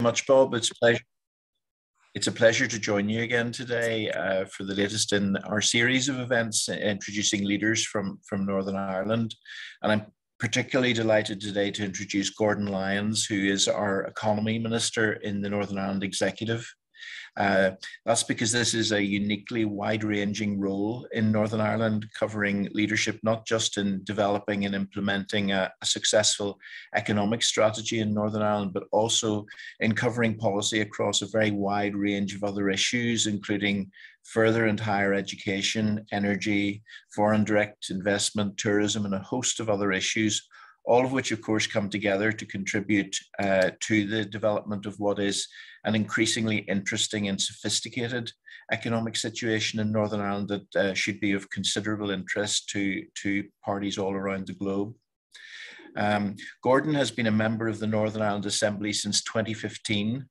much, Bob. It's a pleasure to join you again today for the latest in our series of events introducing leaders from Northern Ireland. And I'm particularly delighted today to introduce Gordon Lyons, who is our Economy Minister in the Northern Ireland Executive. That's because this is a uniquely wide-ranging role in Northern Ireland, covering leadership not just in developing and implementing a successful economic strategy in Northern Ireland, but also in covering policy across a very wide range of other issues, including further and higher education, energy, foreign direct investment, tourism, and a host of other issues, all of which, of course, come together to contribute to the development of what is an increasingly interesting and sophisticated economic situation in Northern Ireland that should be of considerable interest to parties all around the globe. Gordon has been a member of the Northern Ireland Assembly since 2015.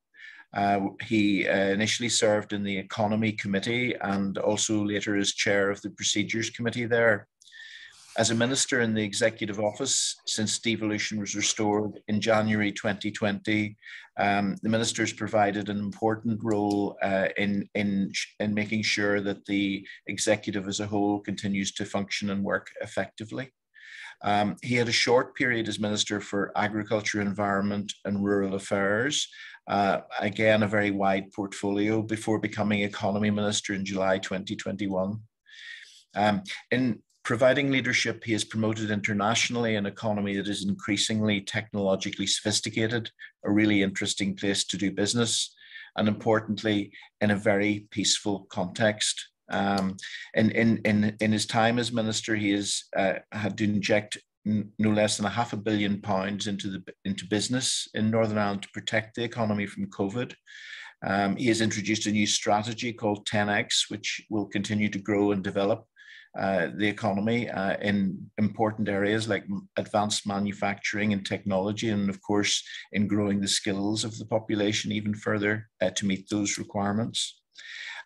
He initially served in the Economy Committee and also later as chair of the Procedures Committee there. As a minister in the Executive Office since devolution was restored in January 2020, the minister has provided an important role in making sure that the Executive as a whole continues to function and work effectively. He had a short period as Minister for Agriculture, Environment and Rural Affairs, again a very wide portfolio, before becoming Economy Minister in July 2021. In providing leadership, he has promoted internationally an economy that is increasingly technologically sophisticated, a really interesting place to do business, and importantly, in a very peaceful context. In his time as minister, he has had to inject no less than £500 million into business in Northern Ireland to protect the economy from COVID. He has introduced a new strategy called 10X, which will continue to grow and develop the economy in important areas like advanced manufacturing and technology, and of course in growing the skills of the population even further to meet those requirements.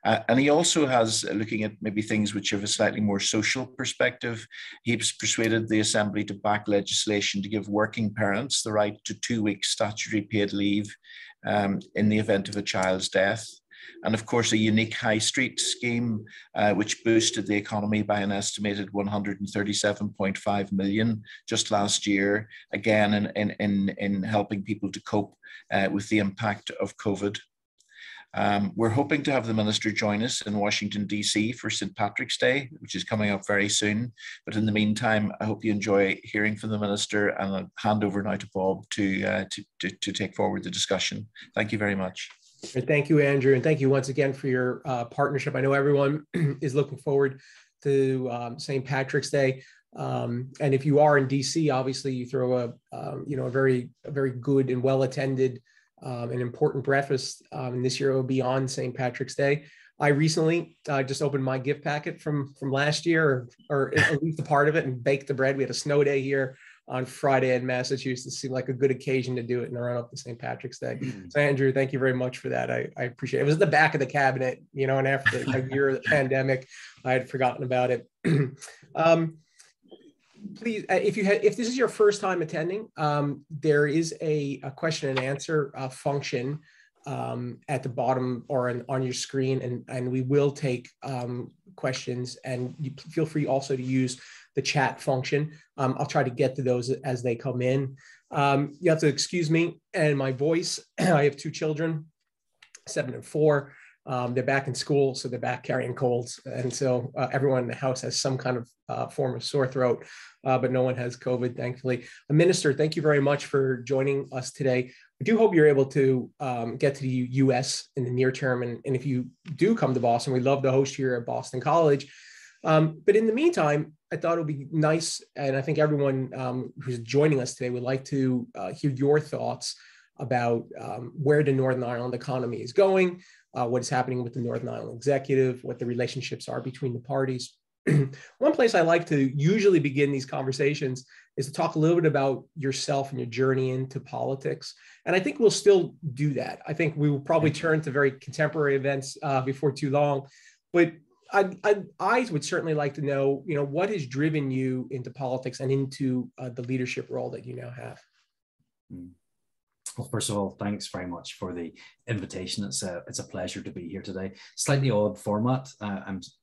And he also has, looking at maybe things which have a slightly more social perspective, he's persuaded the Assembly to back legislation to give working parents the right to 2 weeks statutory paid leave in the event of a child's death. And of course, a unique high street scheme, which boosted the economy by an estimated 137.5 million just last year, again, in helping people to cope with the impact of COVID. We're hoping to have the minister join us in Washington, D.C. for St. Patrick's Day, which is coming up very soon. But in the meantime, I hope you enjoy hearing from the minister, and I'll hand over now to Bob to take forward the discussion. Thank you very much. Thank you, Andrew, and thank you once again for your partnership. I know everyone is looking forward to St. Patrick's Day, and if you are in DC, obviously you throw a very good and well attended and important breakfast. And this year it will be on St. Patrick's Day. I recently just opened my gift packet from last year, or at least a part of it, and baked the bread. We had a snow day here on Friday in Massachusetts. It seemed like a good occasion to do it in the run up to St. Patrick's Day. So Andrew, thank you very much for that. I appreciate it. It was at the back of the cabinet, and after a year of the pandemic, I had forgotten about it. Please, if this is your first time attending, there is a question and answer function at the bottom or on your screen, and we will take questions, and you feel free also to use the chat function. I'll try to get to those as they come in. You have to excuse me and my voice. I have 2 children, 7 and 4. They're back in school, so they're back carrying colds. And so everyone in the house has some kind of form of sore throat, but no one has COVID, thankfully. Minister, thank you very much for joining us today. I do hope you're able to get to the US in the near term. And if you do come to Boston, we'd love to host you here at Boston College. But in the meantime, I thought it would be nice, and I think everyone who's joining us today would like to hear your thoughts about where the Northern Ireland economy is going, what is happening with the Northern Ireland Executive, what the relationships are between the parties. One place I like to usually begin these conversations is to talk a little bit about yourself and your journey into politics. And I think we'll still do that. I think we will probably turn to very contemporary events before too long. But I would certainly like to know, what has driven you into politics and into the leadership role that you now have? Well, first of all, thanks very much for the invitation. It's a pleasure to be here today. Slightly odd format.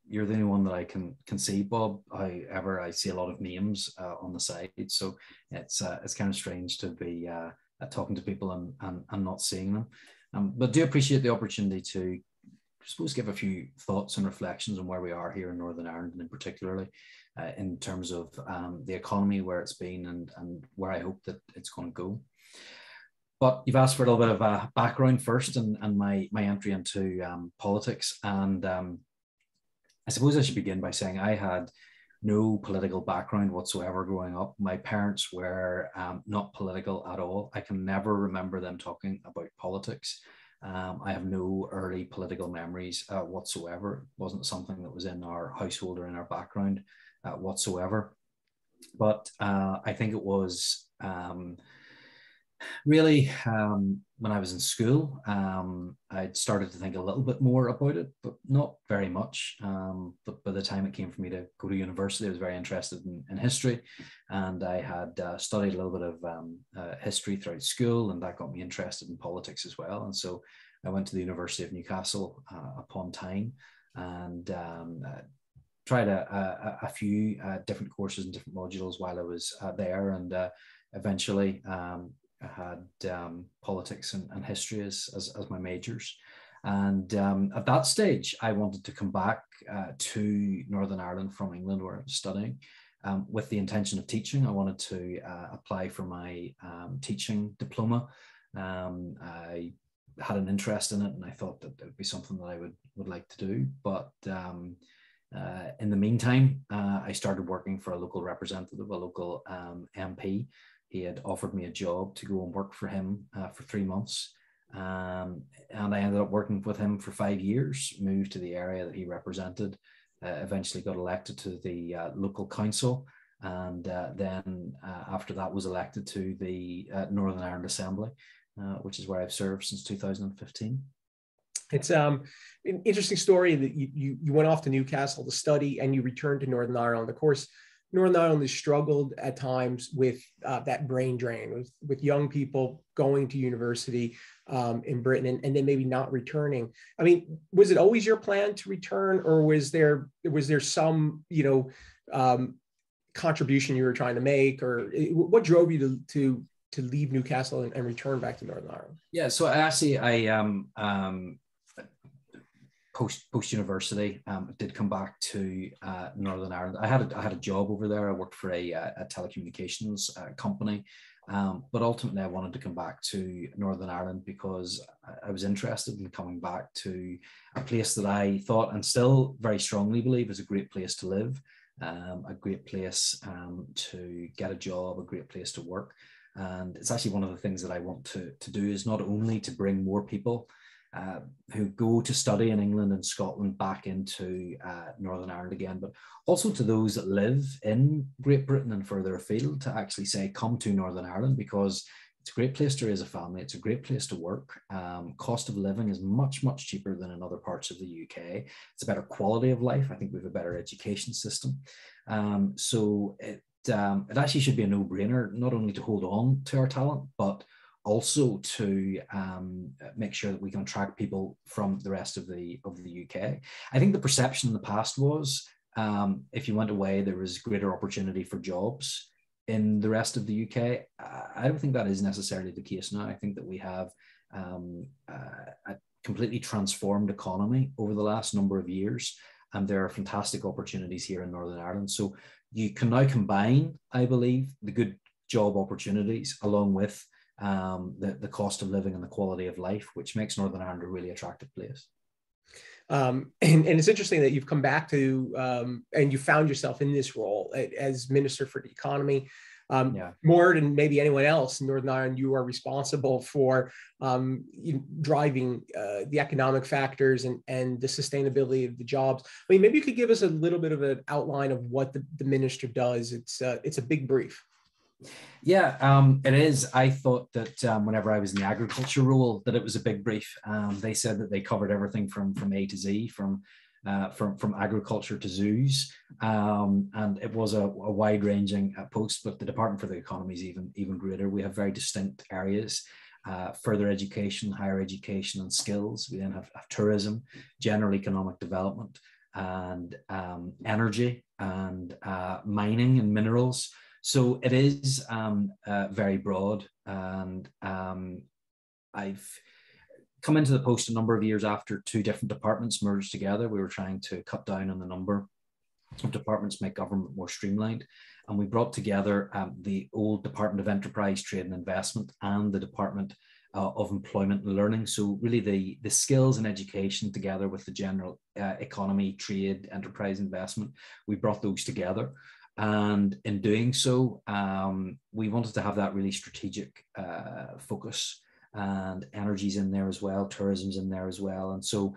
You're the only one that I can see, Bob. However, I see a lot of names on the side, so it's kind of strange to be talking to people and not seeing them. But do appreciate the opportunity to, I suppose, give a few thoughts and reflections on where we are here in Northern Ireland, and in particularly in terms of the economy, where it's been, and where I hope that it's going to go. But you've asked for a little bit of a background first, and my entry into politics. And I suppose I should begin by saying I had no political background whatsoever growing up. My parents were not political at all. I can never remember them talking about politics. I have no early political memories whatsoever. It wasn't something that was in our household or in our background whatsoever. But I think it was really, when I was in school, I'd started to think a little bit more about it, but not very much. But by the time it came for me to go to university, I was very interested in history, and I had studied a little bit of history throughout school, and that got me interested in politics as well. And so I went to the University of Newcastle upon time, and tried a few different courses and different modules while I was there, and eventually I had politics and history as my majors. And at that stage, I wanted to come back to Northern Ireland from England, where I was studying, with the intention of teaching. I wanted to apply for my teaching diploma. I had an interest in it, and I thought that it would be something that I would like to do. But in the meantime, I started working for a local representative, a local MP. He had offered me a job to go and work for him for 3 months. And I ended up working with him for 5 years, moved to the area that he represented, eventually got elected to the local council. And then after that was elected to the Northern Ireland Assembly, which is where I've served since 2015. It's an interesting story that you went off to Newcastle to study and you returned to Northern Ireland. Of course, Northern Ireland has struggled at times with that brain drain, with young people going to university in Britain and then maybe not returning. I mean, was it always your plan to return, or was there some contribution you were trying to make, or what drove you to leave Newcastle and return back to Northern Ireland? Yeah, so actually I post university did come back to Northern Ireland. I had a job over there. I worked for a telecommunications company, but ultimately I wanted to come back to Northern Ireland because I was interested in coming back to a place that I thought and still very strongly believe is a great place to live, a great place to get a job, a great place to work. And it's actually one of the things that I want to do is not only to bring more people who go to study in England and Scotland back into Northern Ireland again, but also to those that live in Great Britain and further afield to actually say, come to Northern Ireland, because it's a great place to raise a family. It's a great place to work. Cost of living is much, much cheaper than in other parts of the UK. It's a better quality of life. I think we have a better education system. So it actually should be a no-brainer, not only to hold on to our talent, but also to make sure that we can attract people from the rest of the UK. I think the perception in the past was if you went away, there was greater opportunity for jobs in the rest of the UK. I don't think that is necessarily the case now. I think that we have a completely transformed economy over the last number of years, and there are fantastic opportunities here in Northern Ireland. So you can now combine, I believe, the good job opportunities along with the cost of living and the quality of life, which makes Northern Ireland a really attractive place. And it's interesting that you've come back to and you found yourself in this role as Minister for the Economy. More than maybe anyone else in Northern Ireland, you are responsible for driving the economic factors and the sustainability of the jobs. I mean, maybe you could give us a little bit of an outline of what the minister does. It's a big brief. Yeah, it is. I thought that whenever I was in the agriculture role, that it was a big brief. They said that they covered everything from A to Z, from agriculture to zoos, and it was a wide-ranging post. But the Department for the Economy is even greater. We have very distinct areas. further education, higher education and skills. We then have tourism, general economic development, and energy, and mining and minerals. So it is very broad. And I've come into the post a number of years after two different departments merged together. We were trying to cut down on the number of departments, make government more streamlined. And we brought together the old Department of Enterprise, Trade and Investment and the Department of Employment and Learning. So really the skills and education together with the general economy, trade, enterprise, investment, we brought those together. And in doing so, we wanted to have that really strategic focus, and energy's in there as well, tourism's in there as well. And so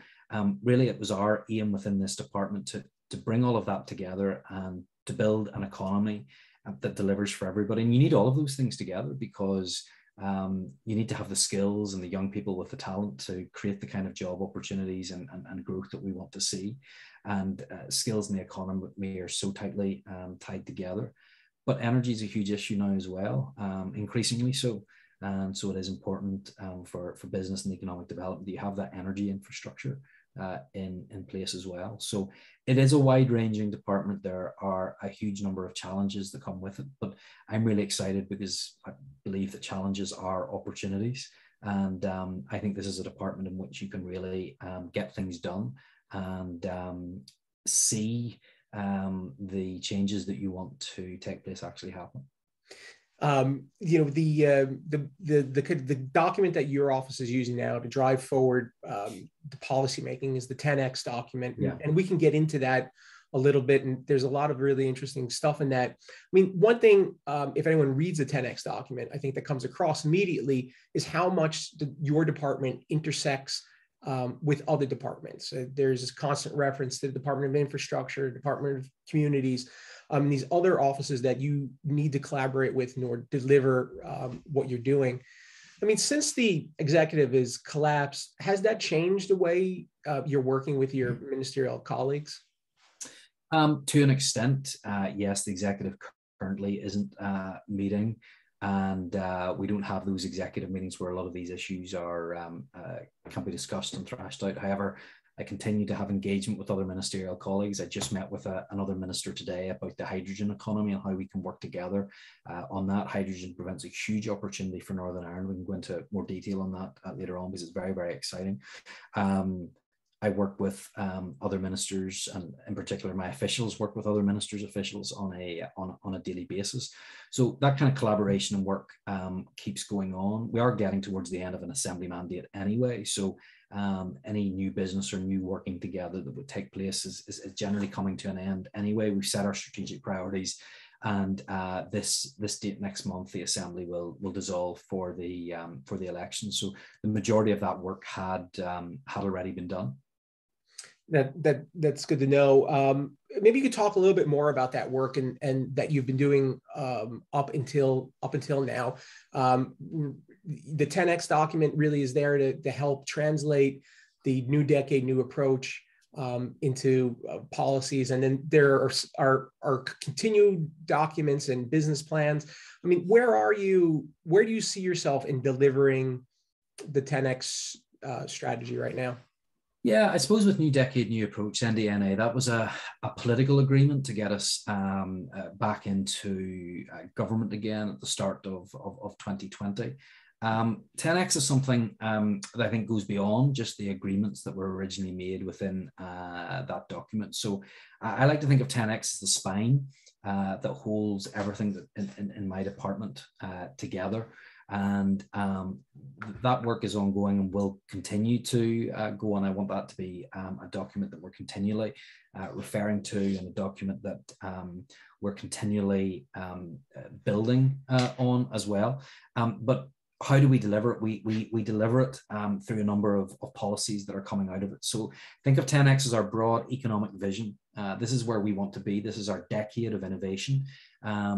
really it was our aim within this department to bring all of that together and to build an economy that delivers for everybody. And you need all of those things together, because you need to have the skills and the young people with the talent to create the kind of job opportunities and growth that we want to see. And skills in the economy are so tightly tied together. But energy is a huge issue now as well, increasingly so. And so it is important for business and economic development that you have that energy infrastructure in place as well. So it is a wide-ranging department. There are a huge number of challenges that come with it, but I'm really excited because I believe that challenges are opportunities. And I think this is a department in which you can really get things done and see the changes that you want to take place actually happen. You know, the document that your office is using now to drive forward the policy making is the 10X document. Yeah. And we can get into that a little bit. And there's a lot of really interesting stuff in that. I mean, one thing, if anyone reads the 10X document, I think that comes across immediately is how much your department intersects with other departments. There's this constant reference to the Department of Infrastructure, Department of Communities, these other offices that you need to collaborate with in order to deliver what you're doing. I mean, since the executive is collapsed, has that changed the way you're working with your ministerial colleagues? To an extent, yes, the executive currently isn't meeting. And we don't have those executive meetings where a lot of these issues are can be discussed and thrashed out. However, I continue to have engagement with other ministerial colleagues. I just met with another minister today about the hydrogen economy and how we can work together on that. Hydrogen presents a huge opportunity for Northern Ireland. We can go into more detail on that later on because it's very, very exciting. I work with other ministers, and in particular, my officials work with other ministers' officials on a daily basis. So that kind of collaboration and work keeps going on. We are getting towards the end of an assembly mandate anyway. So any new business or new working together that would take place is generally coming to an end anyway. We've set our strategic priorities, and this date next month, the assembly will dissolve for the election. So the majority of that work had already been done. That's good to know. Maybe you could talk a little bit more about that work and that you've been doing up until now. The 10X document really is there to help translate the new decade, new approach into policies, and then there are continued documents and business plans. I mean, where do you see yourself in delivering the 10X strategy right now? Yeah, I suppose with New Decade, New Approach, NDNA, that was a political agreement to get us back into government again at the start of 2020. 10X is something that I think goes beyond just the agreements that were originally made within that document. So I like to think of 10X as the spine that holds everything that in my department together. And that work is ongoing and will continue to go on. I want that to be a document that we're continually referring to, and a document that we're continually building on as well. But how do we deliver it? We deliver it through a number of policies that are coming out of it. So think of 10X as our broad economic vision. This is where we want to be. This is our decade of innovation.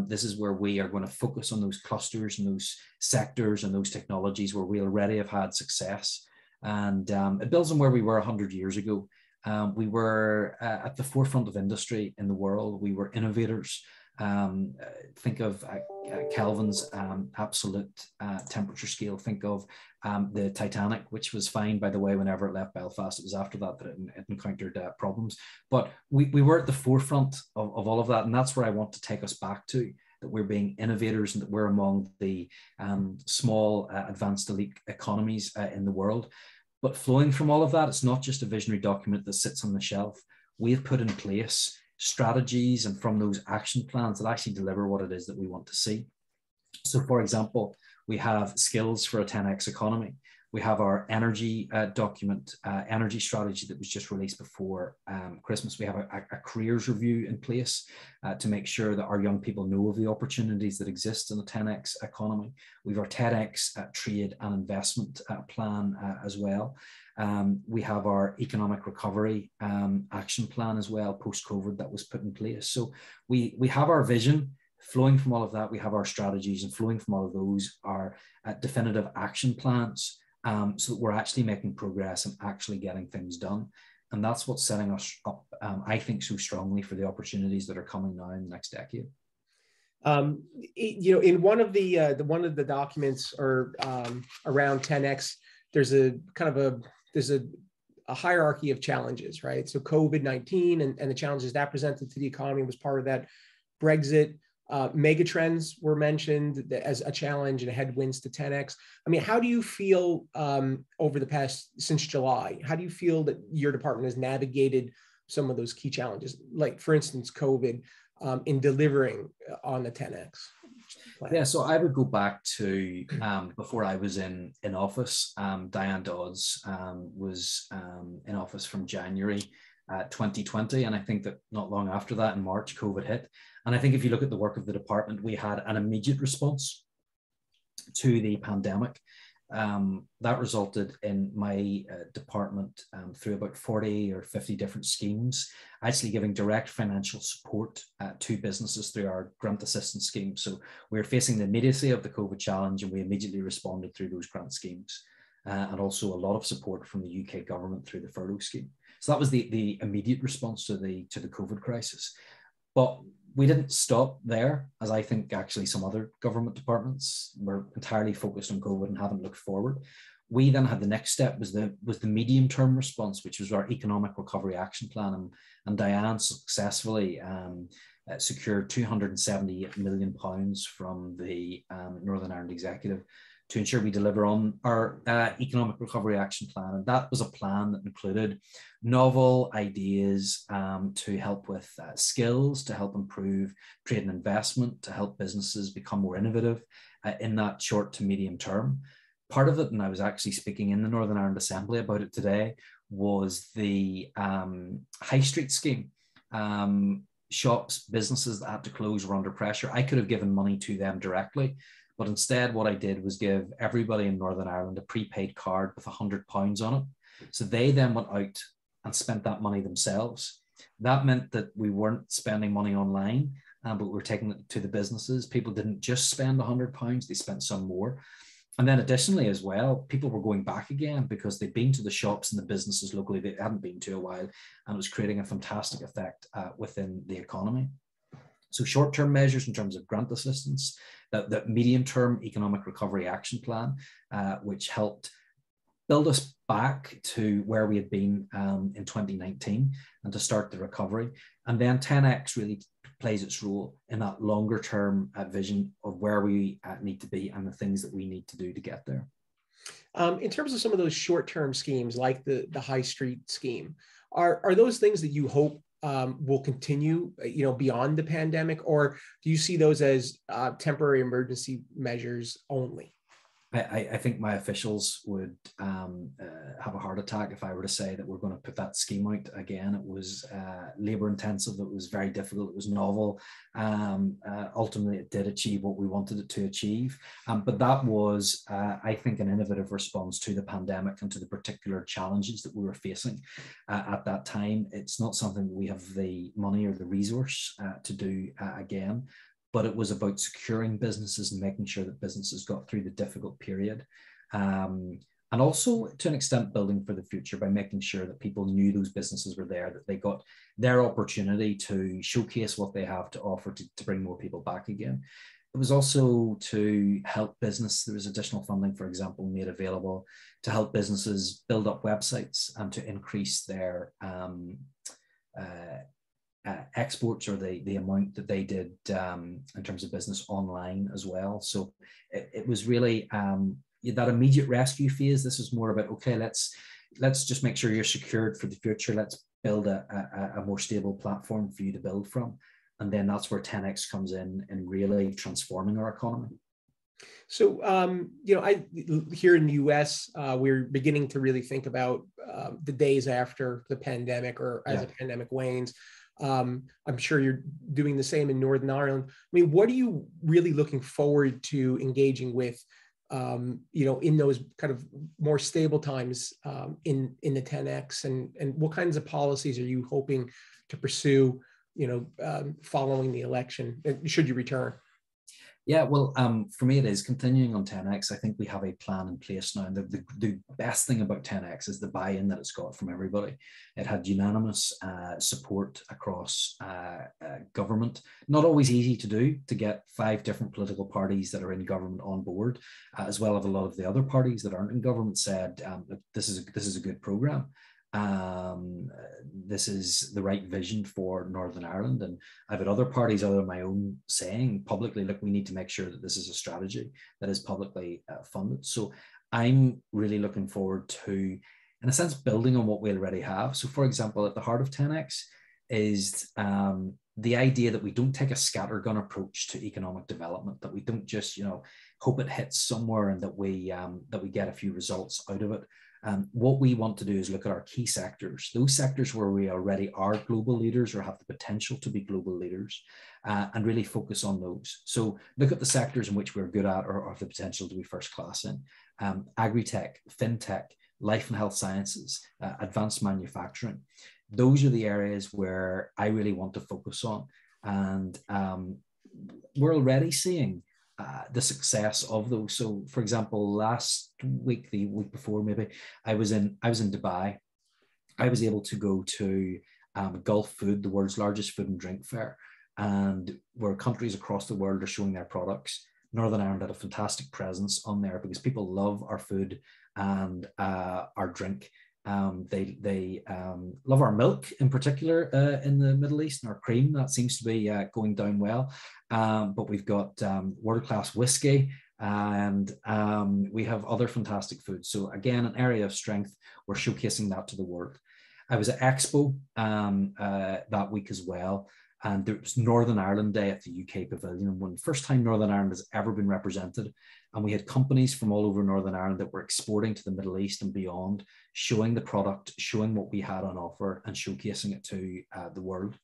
This is where we are going to focus on those clusters and those sectors and those technologies where we already have had success. And it builds on where we were 100 years ago. We were at the forefront of industry in the world. We were innovators. Think of Kelvin's absolute temperature scale. Think of the Titanic, which was fine, by the way, whenever it left Belfast. It was after that it encountered problems. But we were at the forefront of all of that. And that's where I want to take us back to, that we're being innovators and that we're among the small advanced elite economies in the world. But flowing from all of that, it's not just a visionary document that sits on the shelf. We have put in place strategies and from those action plans that actually deliver what it is that we want to see. So for example, we have skills for a 10x economy. We have our energy document, energy strategy that was just released before Christmas. We have a careers review in place to make sure that our young people know of the opportunities that exist in the 10x economy. We have our TEDx trade and investment plan as well. We have our economic recovery action plan as well, post-COVID, that was put in place. So we have our vision. Flowing from all of that, we have our strategies, and flowing from all of those are definitive action plans, so that we're actually making progress and actually getting things done. And that's what's setting us up, I think, so strongly for the opportunities that are coming now in the next decade. In one of the documents or around 10x, there's a hierarchy of challenges, right? So COVID-19 and the challenges that presented to the economy was part of that. Brexit, megatrends were mentioned as a challenge and headwinds to 10x. I mean, how do you feel over the past, since July, how do you feel that your department has navigated some of those key challenges? Like, for instance, COVID, in delivering on the 10x plan? Yeah, so I would go back to before I was in office. Diane Dodds was in office from January 2020. And I think that not long after that, in March, COVID hit. And I think if you look at the work of the department, we had an immediate response to the pandemic. That resulted in my department through about 40 or 50 different schemes, actually giving direct financial support to businesses through our grant assistance scheme. So we were facing the immediacy of the COVID challenge, and we immediately responded through those grant schemes, and also a lot of support from the UK government through the furlough scheme. So that was the immediate response to the COVID crisis. But we didn't stop there, as I think actually some other government departments were entirely focused on COVID and haven't looked forward. We then had the next step was the medium-term response, which was our economic recovery action plan, and Diane successfully secured £278 million from the Northern Ireland Executive to ensure we deliver on our economic recovery action plan. And that was a plan that included novel ideas to help with skills, to help improve trade and investment, to help businesses become more innovative in that short to medium term. Part of it, and I was actually speaking in the Northern Ireland Assembly about it today, was the High Street scheme. Shops, businesses that had to close were under pressure. I could have given money to them directly, but instead what I did was give everybody in Northern Ireland a prepaid card with £100 on it. So they then went out and spent that money themselves. That meant that we weren't spending money online, but we were taking it to the businesses. People didn't just spend £100, they spent some more. And then additionally as well, people were going back again because they'd been to the shops and the businesses locally they hadn't been to a while, and it was creating a fantastic effect within the economy. So short-term measures in terms of grant assistance, the medium-term economic recovery action plan, which helped build us back to where we had been in 2019 and to start the recovery. And then 10X really plays its role in that longer-term vision of where we need to be and the things that we need to do to get there. In terms of some of those short-term schemes, like the High Street scheme, are those things that you hope will continue, beyond the pandemic, or do you see those as temporary emergency measures only? I think my officials would have a heart attack if I were to say that we're going to put that scheme out again. It was labour intensive. It was very difficult. It was novel. Ultimately, it did achieve what we wanted it to achieve. But that was, I think, an innovative response to the pandemic and to the particular challenges that we were facing at that time. It's not something that we have the money or the resource to do again. But it was about securing businesses and making sure that businesses got through the difficult period. and also to an extent building for the future by making sure that people knew those businesses were there, that they got their opportunity to showcase what they have to offer to bring more people back again. It was also to help business. There was additional funding, for example, made available to help businesses build up websites and to increase their exports, or the amount that they did in terms of business online as well. So it was really that immediate rescue phase. This is more about, okay, let's just make sure you're secured for the future. Let's build a more stable platform for you to build from. And then that's where 10X comes in really transforming our economy. So, here in the US, we're beginning to really think about the days after the pandemic, or as the pandemic wanes. I'm sure you're doing the same in Northern Ireland. I mean, what are you really looking forward to engaging with, in those kind of more stable times in the 10X, and what kinds of policies are you hoping to pursue, following the election, should you return? Yeah, well, for me, it is continuing on 10X. I think we have a plan in place now. And the best thing about 10X is the buy-in that it's got from everybody. It had unanimous support across government. Not always easy to do, to get 5 different political parties that are in government on board, as well as a lot of the other parties that aren't in government said, this is a good program. This is the right vision for Northern Ireland. And I've had other parties, other than my own, saying publicly, look, we need to make sure that this is a strategy that is publicly funded. So I'm really looking forward to, in a sense, building on what we already have. So for example, at the heart of 10X is the idea that we don't take a scattergun approach to economic development, that we don't just, hope it hits somewhere and that we get a few results out of it. What we want to do is look at our key sectors, those sectors where we already are global leaders or have the potential to be global leaders, and really focus on those. So look at the sectors in which we're good at or have the potential to be first class in. Agri-tech, fintech, life and health sciences, advanced manufacturing. Those are the areas where I really want to focus on. And we're already seeing the success of those. So for example, last week, the week before maybe, I was in Dubai. I was able to go to Gulf Food, the world's largest food and drink fair, and where countries across the world are showing their products. Northern Ireland had a fantastic presence on there because people love our food and our drink. They love our milk in particular in the Middle East, and our cream, that seems to be going down well. But we've got world-class whiskey, and we have other fantastic foods. So again, an area of strength, we're showcasing that to the world. I was at Expo that week as well, and there was Northern Ireland Day at the UK Pavilion, one first time Northern Ireland has ever been represented. And we had companies from all over Northern Ireland that were exporting to the Middle East and beyond, showing the product, showing what we had on offer, and showcasing it to the world.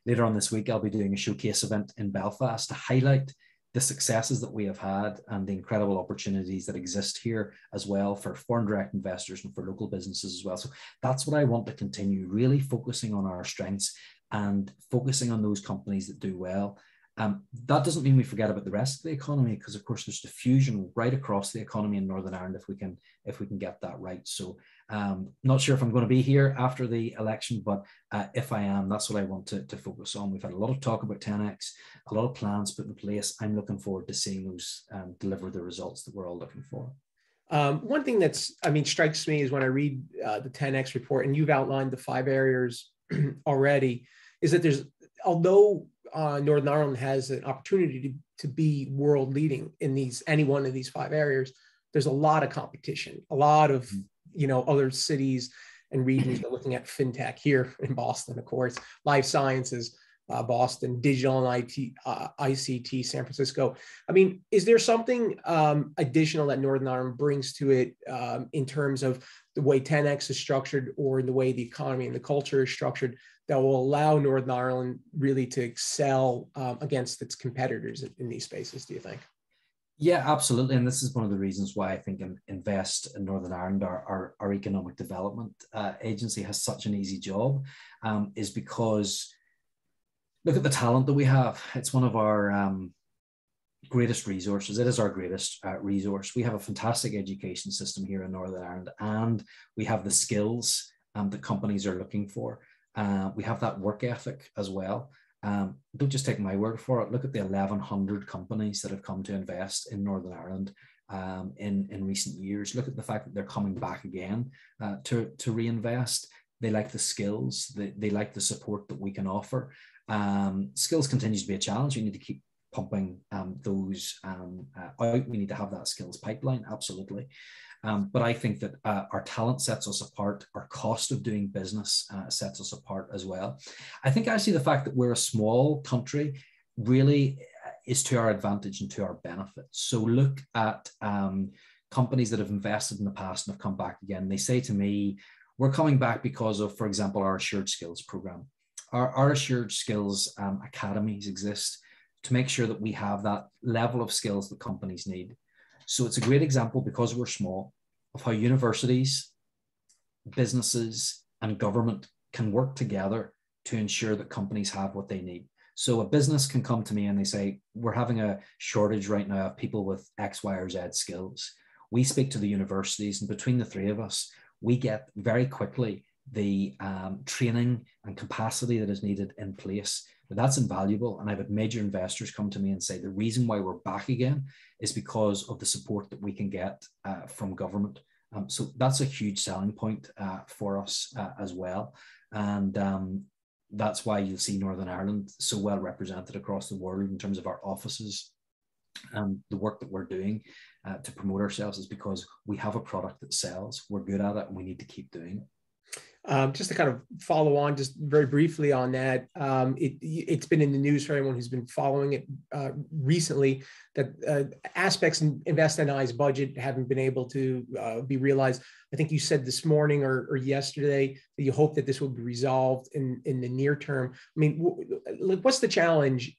Later on this week, I'll be doing a showcase event in Belfast to highlight the successes that we have had and the incredible opportunities that exist here as well for foreign direct investors and for local businesses as well. So that's what I want to continue, really focusing on our strengths and focusing on those companies that do well. That doesn't mean we forget about the rest of the economy, because of course there's diffusion right across the economy in Northern Ireland if we can get that right. So not sure if I'm going to be here after the election, but if I am, that's what I want to focus on. We've had a lot of talk about 10X, a lot of plans put in place. I'm looking forward to seeing those deliver the results that we're all looking for. One thing strikes me is when I read the 10X report, and you've outlined the 5 areas already, is that although Northern Ireland has an opportunity to be world leading in any one of these 5 areas, there's a lot of competition. A lot of other cities and regions are looking at fintech here in Boston, of course, life sciences, Boston, digital and ICT, San Francisco. I mean, is there something additional that Northern Ireland brings to it in terms of the way 10X is structured, or in the way the economy and the culture is structured, that will allow Northern Ireland really to excel against its competitors in these spaces, do you think? Yeah, absolutely. And this is one of the reasons why I think Invest in Northern Ireland, our economic development agency, has such an easy job, is because look at the talent that we have. It's one of our greatest resources. It is our greatest resource. We have a fantastic education system here in Northern Ireland, and we have the skills that companies are looking for. We have that work ethic as well. Don't just take my word for it. Look at the 1,100 companies that have come to invest in Northern Ireland in recent years. Look at the fact that they're coming back again to reinvest. They like the skills. They like the support that we can offer. Skills continues to be a challenge. We need to keep pumping those out. We need to have that skills pipeline, absolutely. But I think that our talent sets us apart. Our cost of doing business sets us apart as well. I think actually the fact that we're a small country really is to our advantage and to our benefit. So look at companies that have invested in the past and have come back again. They say to me, we're coming back because of, for example, our Assured Skills program. Our Assured Skills academies exist to make sure that we have that level of skills that companies need. So it's a great example, because we're small, of how universities, businesses, and government can work together to ensure that companies have what they need. So a business can come to me and they say, we're having a shortage right now of people with X, Y, or Z skills. We speak to the universities, and between the three of us, we get very quickly the training and capacity that is needed in place. But that's invaluable. And I've had major investors come to me and say the reason why we're back again is because of the support that we can get from government. So that's a huge selling point for us as well. And that's why you'll see Northern Ireland so well represented across the world in terms of our offices. The work that we're doing to promote ourselves is because we have a product that sells. We're good at it, and we need to keep doing it. Just to kind of follow on just very briefly on that, it's been in the news for anyone who's been following it recently that aspects in Invest NI's budget haven't been able to be realized. I think you said this morning or yesterday that you hope that this will be resolved in the near term. I mean, what's the challenge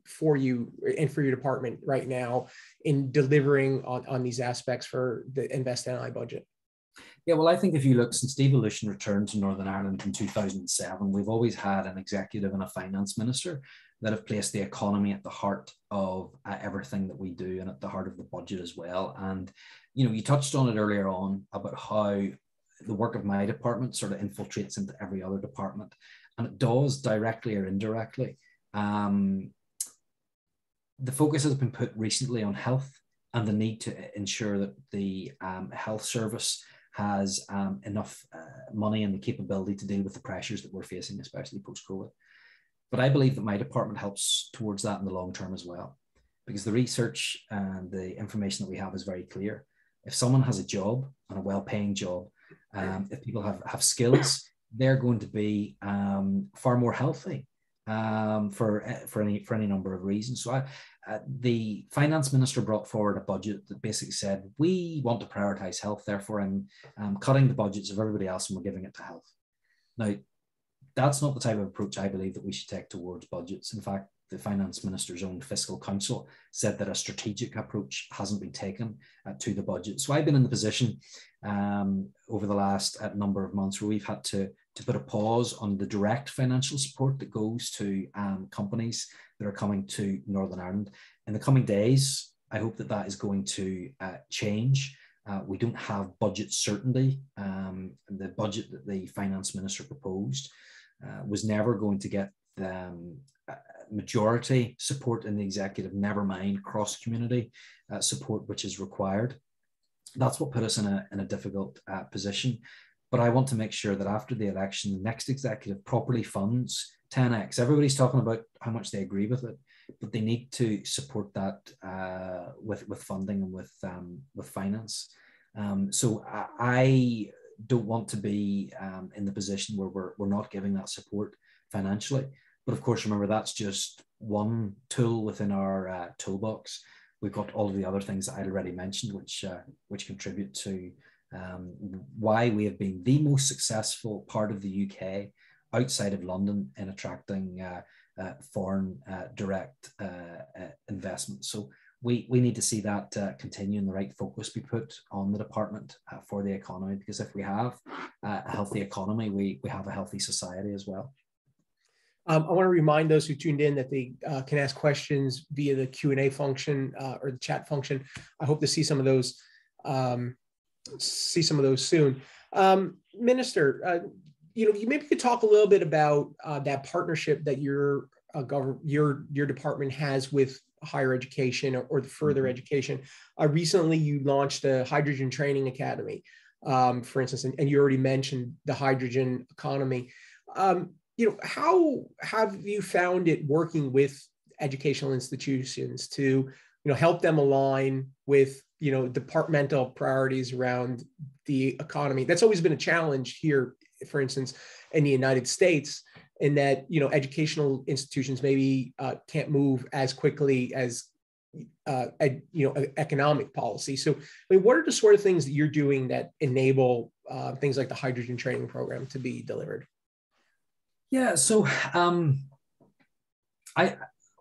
for you and for your department right now in delivering on these aspects for the Invest NI budget? Yeah, well, I think if you look, since devolution returned to Northern Ireland in 2007, we've always had an executive and a finance minister that have placed the economy at the heart of everything that we do, and at the heart of the budget as well. And, you know, you touched on it earlier on about how the work of my department sort of infiltrates into every other department, and it does, directly or indirectly. The focus has been put recently on health and the need to ensure that the health service has enough money and the capability to deal with the pressures that we're facing, especially post-COVID. But I believe that my department helps towards that in the long term as well, because the research and the information that we have is very clear. If someone has a job, and a well-paying job, if people have skills, they're going to be far more healthy for any number of reasons. So the finance minister brought forward a budget that basically said, we want to prioritize health, therefore I'm cutting the budgets of everybody else and we're giving it to health. Now, that's not the type of approach I believe that we should take towards budgets. In fact, the finance minister's own fiscal council said that a strategic approach hasn't been taken to the budget. So I've been in the position over the last number of months where we've had to put a pause on the direct financial support that goes to companies that are coming to Northern Ireland. In the coming days, I hope that that is going to change. We don't have budget certainty. The budget that the finance minister proposed was never going to get majority support in the executive, never mind cross-community support, which is required. That's what put us in a difficult position. But I want to make sure that after the election, the next executive properly funds 10X. Everybody's talking about how much they agree with it, but they need to support that with funding and with finance. So I don't want to be in the position where we're not giving that support financially. But of course, remember, that's just one tool within our toolbox. We've got all of the other things that I already mentioned, which contribute to why we have been the most successful part of the UK outside of London in attracting foreign direct investment. So we need to see that continue, and the right focus be put on the department for the economy, because if we have a healthy economy, we have a healthy society as well. I want to remind those who tuned in that they can ask questions via the Q&A function or the chat function. I hope to see some of those soon. Minister, you maybe could talk a little bit about that partnership that your department has with higher education or the further education. Recently, you launched a hydrogen training academy, for instance, and you already mentioned the hydrogen economy. How have you found it working with educational institutions to, help them align with, departmental priorities around the economy? That's always been a challenge here, for instance, in the United States, in that, educational institutions maybe can't move as quickly as, economic policy. So, what are the sort of things that you're doing that enable things like the hydrogen training program to be delivered? Yeah, so I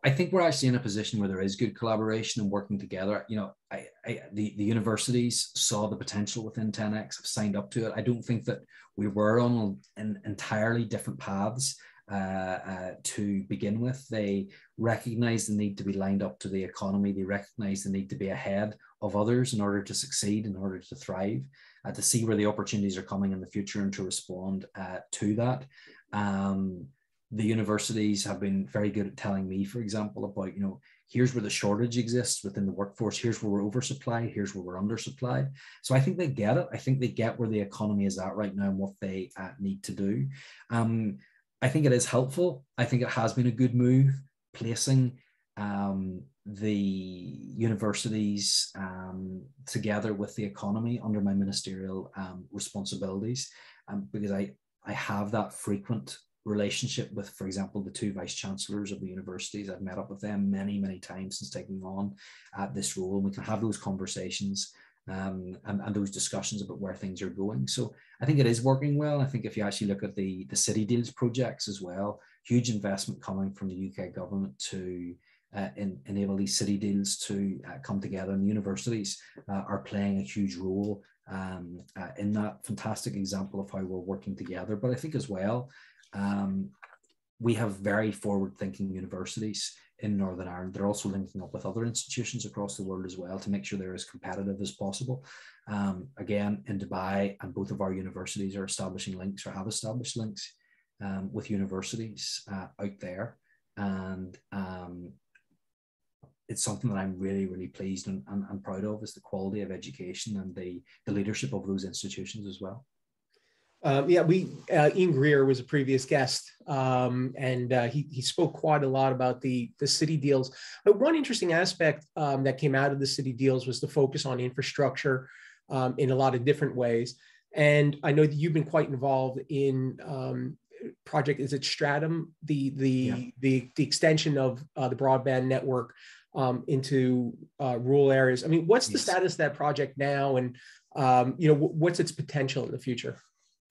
think we're actually in a position where there is good collaboration and working together. The universities saw the potential within 10X, have signed up to it. I don't think that we were on entirely different paths to begin with. They recognize the need to be lined up to the economy. They recognize the need to be ahead of others in order to succeed, in order to thrive, to see where the opportunities are coming in the future and to respond to that. The universities have been very good at telling me, for example, about, here's where the shortage exists within the workforce. Here's where we're oversupplied. Here's where we're undersupplied. So I think they get it. I think they get where the economy is at right now and what they need to do. I think it is helpful. I think it has been a good move, placing the universities together with the economy under my ministerial responsibilities, because I have that frequent relationship with, for example, the two vice chancellors of the universities. I've met up with them many, many times since taking on this role, and we can have those conversations and those discussions about where things are going. So I think it is working well. I think if you actually look at the City Deals projects as well, huge investment coming from the UK government to enable these city deals to come together, and the universities are playing a huge role in that. Fantastic example of how we're working together. But I think as well, we have very forward-thinking universities in Northern Ireland. They're also linking up with other institutions across the world as well to make sure they're as competitive as possible. Again, in Dubai, and both of our universities are establishing links or have established links with universities out there. And it's something that I'm really, really pleased and proud of, is the quality of education and the leadership of those institutions as well. Ian Greer was a previous guest, and he spoke quite a lot about the city deals. But one interesting aspect that came out of the city deals was the focus on infrastructure in a lot of different ways. And I know that you've been quite involved in project, is it Stratum, the extension of the broadband network into rural areas. I mean, what's the status of that project now, and what's its potential in the future?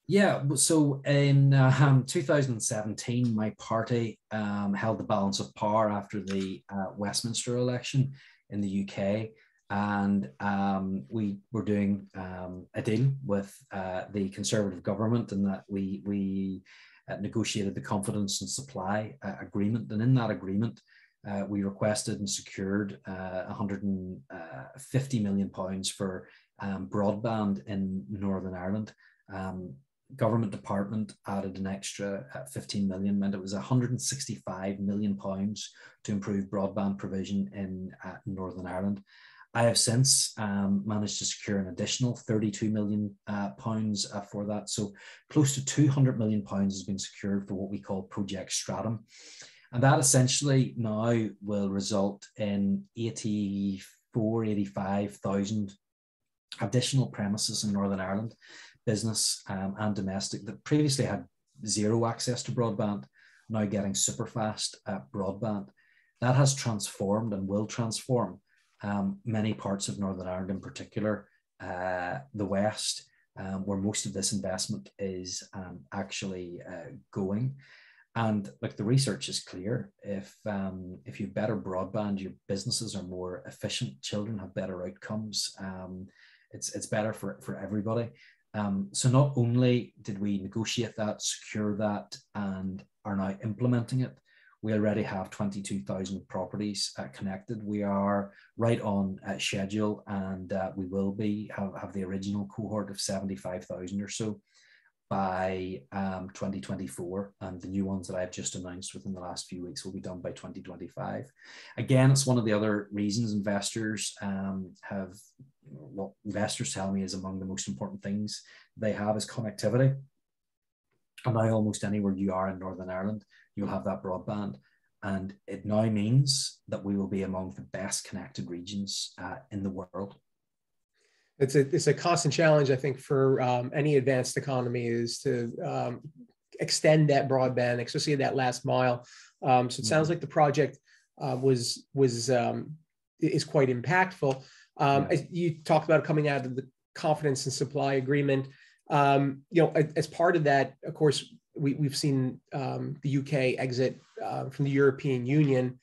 Yeah, so in 2017, my party held the balance of power after the Westminster election in the UK, and we were doing a deal with the Conservative government, and that we negotiated the confidence and supply agreement. And in that agreement, we requested and secured £150 million for broadband in Northern Ireland. Government department added an extra 15 million, meant it was 165 million pounds to improve broadband provision in Northern Ireland. I have since managed to secure an additional 32 million pounds for that. So close to 200 million pounds has been secured for what we call Project Stratum. And that essentially now will result in 85,000 additional premises in Northern Ireland, business and domestic, that previously had zero access to broadband, now getting super fast broadband. That has transformed and will transform many parts of Northern Ireland, in particular the West, where most of this investment is actually going. And like, the research is clear. If you have better broadband, your businesses are more efficient, children have better outcomes. It's better for everybody. So not only did we negotiate that, secure that, and are now implementing it, we already have 22,000 properties connected. We are right on schedule, and we will have the original cohort of 75,000 or so by 2024, and the new ones that I've just announced within the last few weeks will be done by 2025. Again, it's one of the other reasons investors what investors tell me is among the most important things they have is connectivity. And now almost anywhere you are in Northern Ireland, you'll have that broadband. And it now means that we will be among the best connected regions in the world. It's a constant challenge, I think, for any advanced economy is to extend that broadband, especially that last mile. So it sounds like the project is quite impactful. As you talked about coming out of the confidence and supply agreement. As part of that, of course, we've seen the UK exit from the European Union.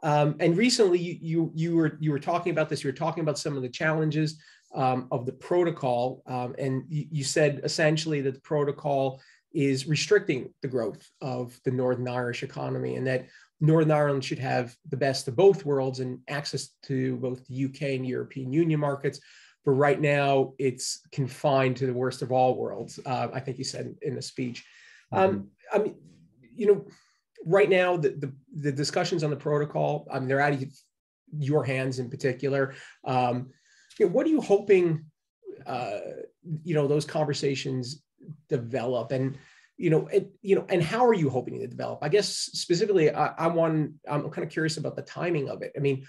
And recently, you were talking about this. You were talking about some of the challenges of the protocol, and you said essentially that the protocol is restricting the growth of the Northern Irish economy, and that Northern Ireland should have the best of both worlds and access to both the UK and European Union markets. But right now, it's confined to the worst of all worlds. I think you said in the speech. I mean, right now the discussions on the protocol, they're out of your hands in particular. What are you hoping, those conversations develop, and and how are you hoping to develop? I guess specifically, I'm kind of curious about the timing of it. I mean,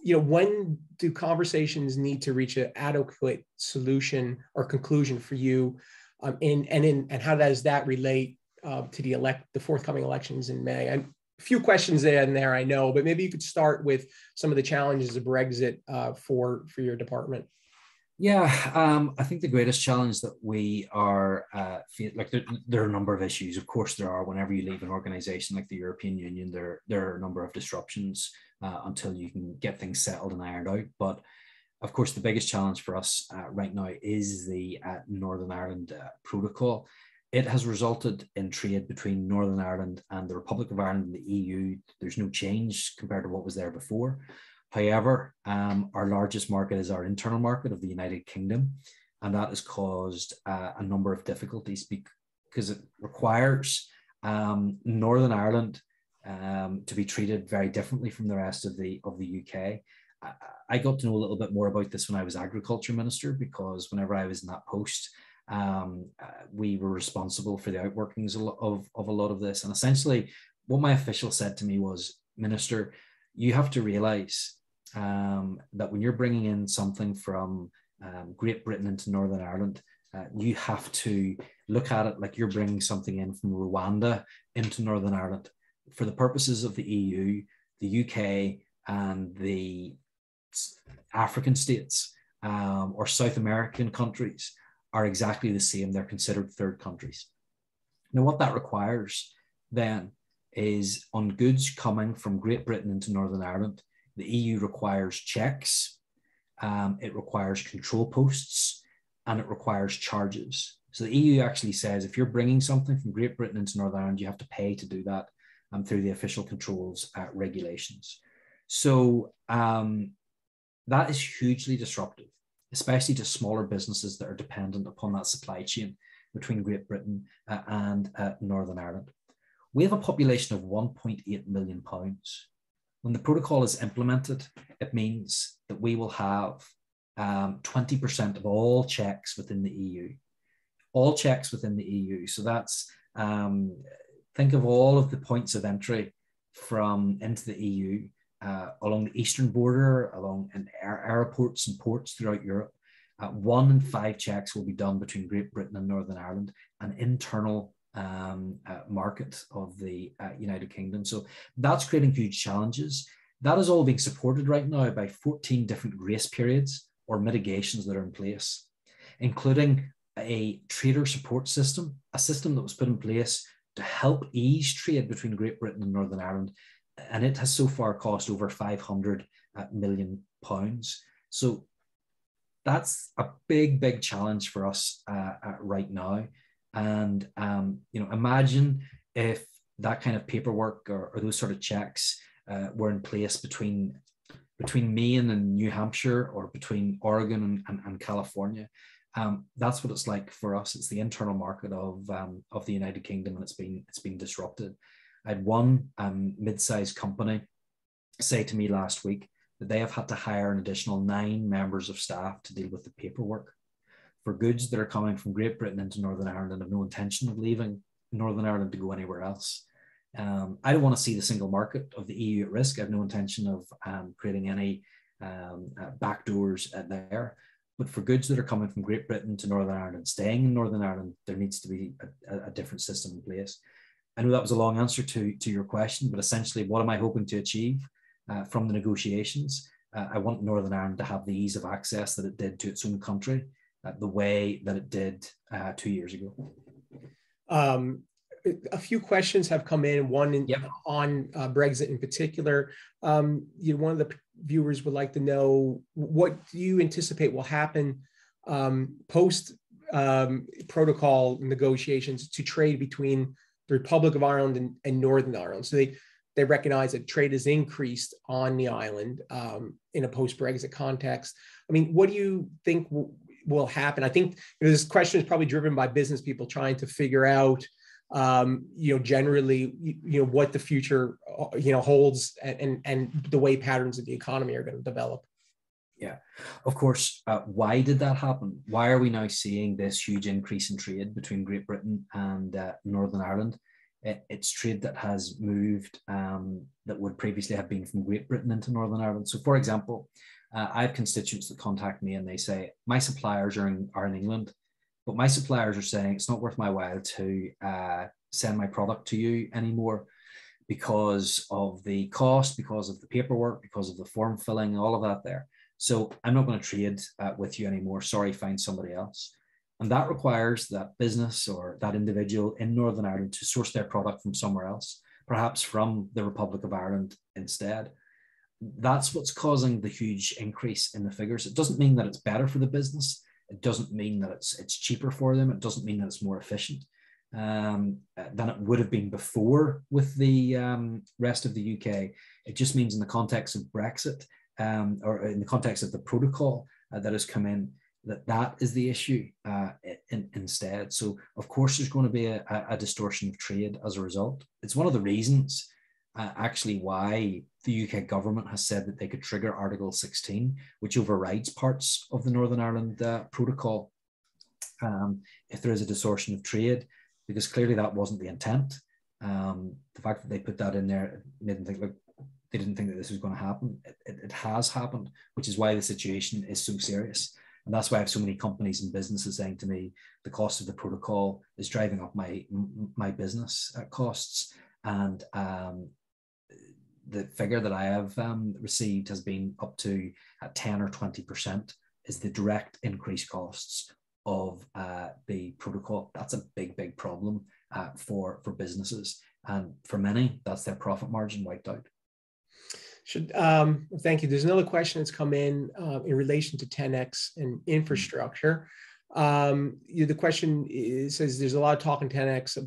when do conversations need to reach an adequate solution or conclusion for you, and how does that relate to the forthcoming elections in May? A few questions in there, I know, but maybe you could start with some of the challenges of Brexit for your department. Yeah, I think the greatest challenge that we are there are a number of issues. Of course, there are. Whenever you leave an organization like the European Union, there are a number of disruptions until you can get things settled and ironed out. But of course, the biggest challenge for us right now is the Northern Ireland Protocol. It has resulted in trade between Northern Ireland and the Republic of Ireland and the EU. There's no change compared to what was there before. However, our largest market is our internal market of the United Kingdom, and that has caused a number of difficulties because it requires Northern Ireland to be treated very differently from the rest of the UK. I got to know a little bit more about this when I was Agriculture Minister, because whenever I was in that post, we were responsible for the outworkings of a lot of this. And essentially, what my official said to me was, Minister, you have to realise that when you're bringing in something from Great Britain into Northern Ireland, you have to look at it like you're bringing something in from Rwanda into Northern Ireland. For the purposes of the EU, the UK, and the African states or South American countries are exactly the same. They're considered third countries. Now, what that requires then is on goods coming from Great Britain into Northern Ireland, the EU requires checks, it requires control posts, and it requires charges. So the EU actually says if you're bringing something from Great Britain into Northern Ireland, you have to pay to do that through the official controls regulations. So that is hugely disruptive, especially to smaller businesses that are dependent upon that supply chain between Great Britain and Northern Ireland. We have a population of 1.8 million pounds. When the protocol is implemented, it means that we will have 20% of all checks within the EU. All checks within the EU. So that's, think of all of the points of entry into the EU along the eastern border, along airports and ports throughout Europe. 1 in 5 checks will be done between Great Britain and Northern Ireland, an internal market of the United Kingdom. So that's creating huge challenges. That is all being supported right now by 14 different grace periods or mitigations that are in place, including a trader support system, a system that was put in place to help ease trade between Great Britain and Northern Ireland. And it has so far cost over £500 million. So that's a big challenge for us right now. And imagine if that kind of paperwork or those sort of checks were in place between Maine and New Hampshire, or between Oregon and California. That's what it's like for us. It's the internal market of the United Kingdom, and it's been disrupted. I had one mid-sized company say to me last week that they have had to hire an additional 9 members of staff to deal with the paperwork for goods that are coming from Great Britain into Northern Ireland and have no intention of leaving Northern Ireland to go anywhere else. I don't want to see the single market of the EU at risk. I have no intention of creating any backdoors there. But for goods that are coming from Great Britain to Northern Ireland, staying in Northern Ireland, there needs to be a different system in place. I know that was a long answer to your question, but essentially, what am I hoping to achieve from the negotiations? I want Northern Ireland to have the ease of access that it did to its own country, the way that it did 2 years ago. A few questions have come in, one on Brexit in particular. One of the viewers would like to know, what do you anticipate will happen post protocol negotiations to trade between the Republic of Ireland and Northern Ireland? So they recognize that trade has increased on the island in a post-Brexit context. I mean, what do you think will happen? I think this question is probably driven by business people trying to figure out generally, what the future, holds and the way patterns of the economy are going to develop. Yeah, of course. Why did that happen? Why are we now seeing this huge increase in trade between Great Britain and Northern Ireland? It's trade that has moved that would previously have been from Great Britain into Northern Ireland. So, for example, I have constituents that contact me and they say, my suppliers are in England, but my suppliers are saying it's not worth my while to send my product to you anymore because of the cost, because of the paperwork, because of the form filling, all of that there. So I'm not going to trade with you anymore. Sorry, find somebody else. And that requires that business or that individual in Northern Ireland to source their product from somewhere else, perhaps from the Republic of Ireland instead. That's what's causing the huge increase in the figures. It doesn't mean that it's better for the business. It doesn't mean that it's cheaper for them. It doesn't mean that it's more efficient than it would have been before with the rest of the UK. It just means in the context of Brexit or in the context of the protocol that has come in, that is the issue instead. So, of course, there's going to be a distortion of trade as a result. It's one of the reasons actually why the UK government has said that they could trigger Article 16, which overrides parts of the Northern Ireland protocol if there is a distortion of trade, because clearly that wasn't the intent. The fact that they put that in there made them think, look, they didn't think that this was going to happen. It has happened, which is why the situation is so serious. And that's why I have so many companies and businesses saying to me, the cost of the protocol is driving up my business costs. And the figure that I have received has been up to 10 or 20% is the direct increased costs of the protocol. That's a big problem for businesses. And for many, that's their profit margin wiped out. Thank you. There's another question that's come in relation to 10X and infrastructure. The question says there's a lot of talk in 10X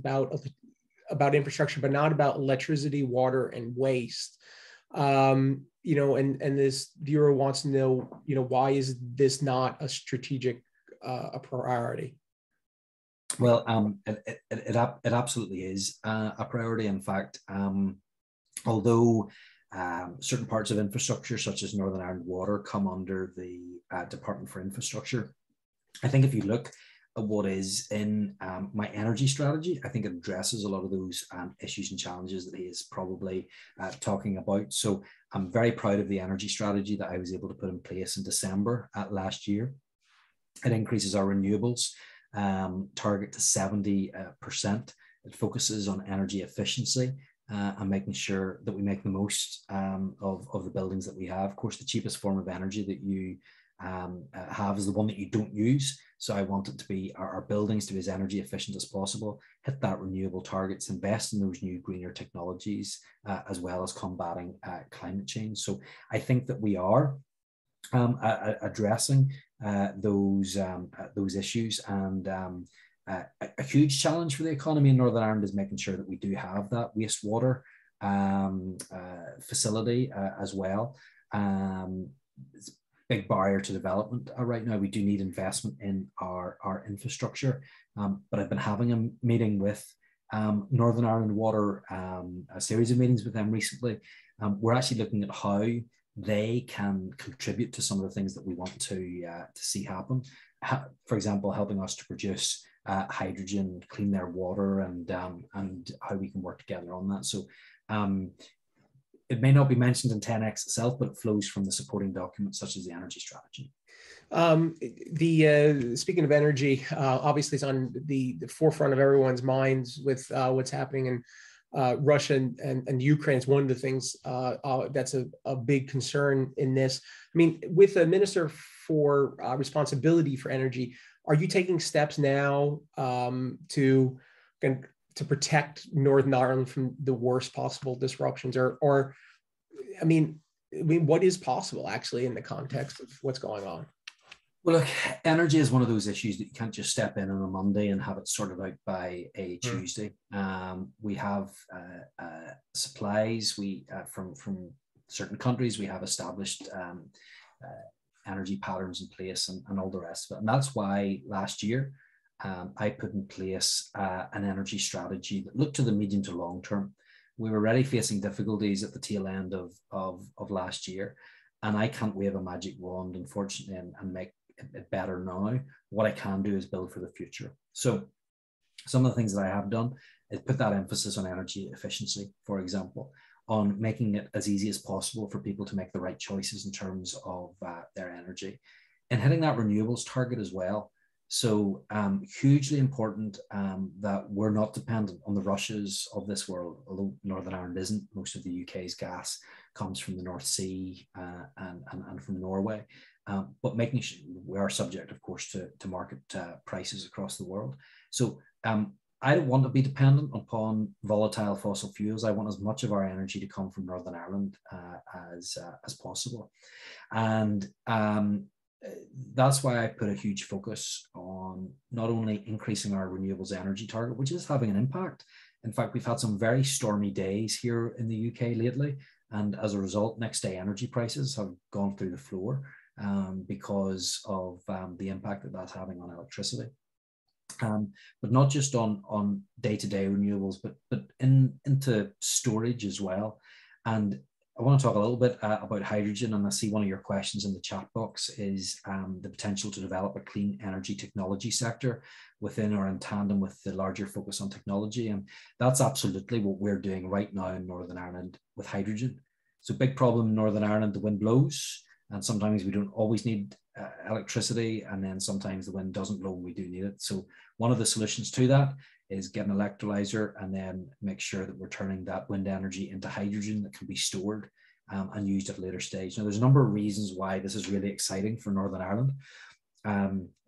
about infrastructure, but not about electricity, water, and waste. And this viewer wants to know, why is this not a strategic a priority? Well, it absolutely is a priority. In fact, although certain parts of infrastructure, such as Northern Ireland Water, come under the Department for Infrastructure, I think if you look at what is in my energy strategy, I think it addresses a lot of those issues and challenges that he is probably talking about. So I'm very proud of the energy strategy that I was able to put in place in December last year. It increases our renewables target to 70%. It focuses on energy efficiency and making sure that we make the most of the buildings that we have. Of course, the cheapest form of energy that you have is the one that you don't use. So I want it to be our buildings to be as energy efficient as possible, hit that renewable targets, invest in those new greener technologies, as well as combating climate change. So I think that we are addressing those issues. And a huge challenge for the economy in Northern Ireland is making sure that we do have that wastewater facility as well. It's a big barrier to development right now. We do need investment in our infrastructure. But I've been having a meeting with Northern Ireland Water, a series of meetings with them recently. We're actually looking at how they can contribute to some of the things that we want to see happen. For example, helping us to produce hydrogen, clean their water, and how we can work together on that. So it may not be mentioned in 10X itself, but it flows from the supporting documents such as the energy strategy. Speaking of energy, obviously it's on the forefront of everyone's minds with what's happening in Russia and Ukraine. Is one of the things that's a big concern in this. I mean, with a minister for responsibility for energy, are you taking steps now to protect Northern Ireland from the worst possible disruptions, or I mean, what is possible actually in the context of what's going on? Well, look, energy is one of those issues that you can't just step in on a Monday and have it sorted out by a Tuesday. We have supplies from certain countries. We have established energy patterns in place and all the rest of it. And that's why last year I put in place an energy strategy that looked to the medium to long term. We were already facing difficulties at the tail end of last year. And I can't wave a magic wand, unfortunately, and make it better now. What I can do is build for the future. So some of the things that I have done is put that emphasis on energy efficiency, for example, on making it as easy as possible for people to make the right choices in terms of their energy, and hitting that renewables target as well. So hugely important that we're not dependent on the Russias of this world, although Northern Ireland isn't. Most of the UK's gas comes from the North Sea and from Norway. But making sure we are subject, of course, to market prices across the world. So I don't want to be dependent upon volatile fossil fuels. I want as much of our energy to come from Northern Ireland as possible. And that's why I put a huge focus on not only increasing our renewables energy target, which is having an impact. In fact, we've had some very stormy days here in the UK lately. And as a result, next day energy prices have gone through the floor because of the impact that that's having on electricity. But not just on day-to-day renewables, but into storage as well. And I want to talk a little bit about hydrogen, and I see one of your questions in the chat box is the potential to develop a clean energy technology sector within or in tandem with the larger focus on technology. And that's absolutely what we're doing right now in Northern Ireland with hydrogen. So big problem in Northern Ireland, the wind blows, and sometimes we don't always need electricity, and then sometimes the wind doesn't blow and we do need it. So one of the solutions to that is get an electrolyzer and then make sure that we're turning that wind energy into hydrogen that can be stored and used at a later stage. Now, there's a number of reasons why this is really exciting for Northern Ireland.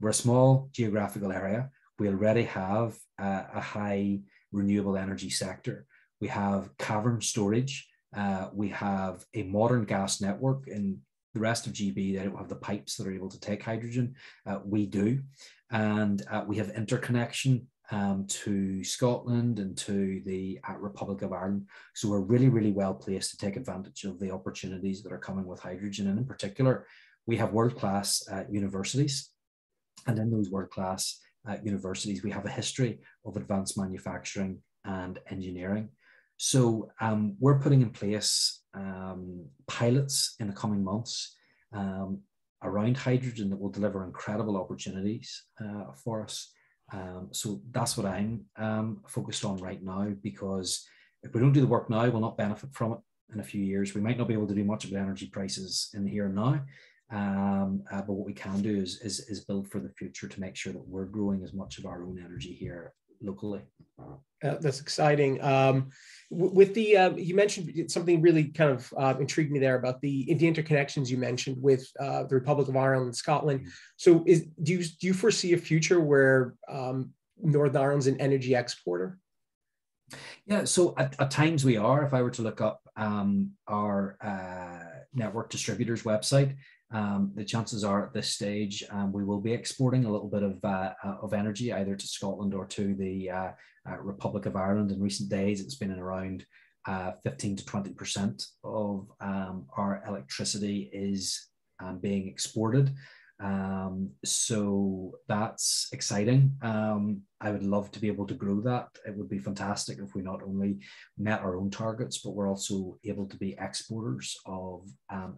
We're a small geographical area. We already have a high renewable energy sector. We have cavern storage. We have a modern gas network. In the rest of GB, they don't have the pipes that are able to take hydrogen. We do. And we have interconnection to Scotland and to the Republic of Ireland. So we're really, really well placed to take advantage of the opportunities that are coming with hydrogen. And in particular, we have world-class universities. And in those world-class universities, we have a history of advanced manufacturing and engineering. So we're putting in place pilots in the coming months around hydrogen that will deliver incredible opportunities for us. So that's what I'm focused on right now, because if we don't do the work now, we'll not benefit from it in a few years. We might not be able to do much about energy prices in the here and now, but what we can do is build for the future to make sure that we're growing as much of our own energy here locally. That's exciting. With the you mentioned something really kind of intrigued me there about the interconnections you mentioned with the Republic of Ireland and Scotland. So do you foresee a future where Northern Ireland's an energy exporter? Yeah, so at times we are. If I were to look up our network distributors website, The chances are at this stage we will be exporting a little bit of energy either to Scotland or to the Republic of Ireland. In recent days, it's been in around 15 to 20% of our electricity is being exported. So that's exciting. I would love to be able to grow that. It would be fantastic if we not only met our own targets, but we're also able to be exporters of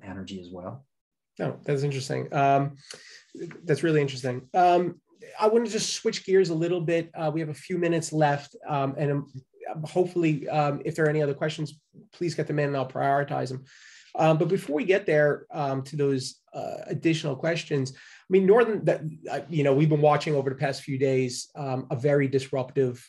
energy as well. Oh, that's interesting. That's really interesting. I want to just switch gears a little bit. We have a few minutes left, and hopefully, if there are any other questions, please get them in and I'll prioritize them. But before we get there to those additional questions, I mean, we've been watching over the past few days a very disruptive,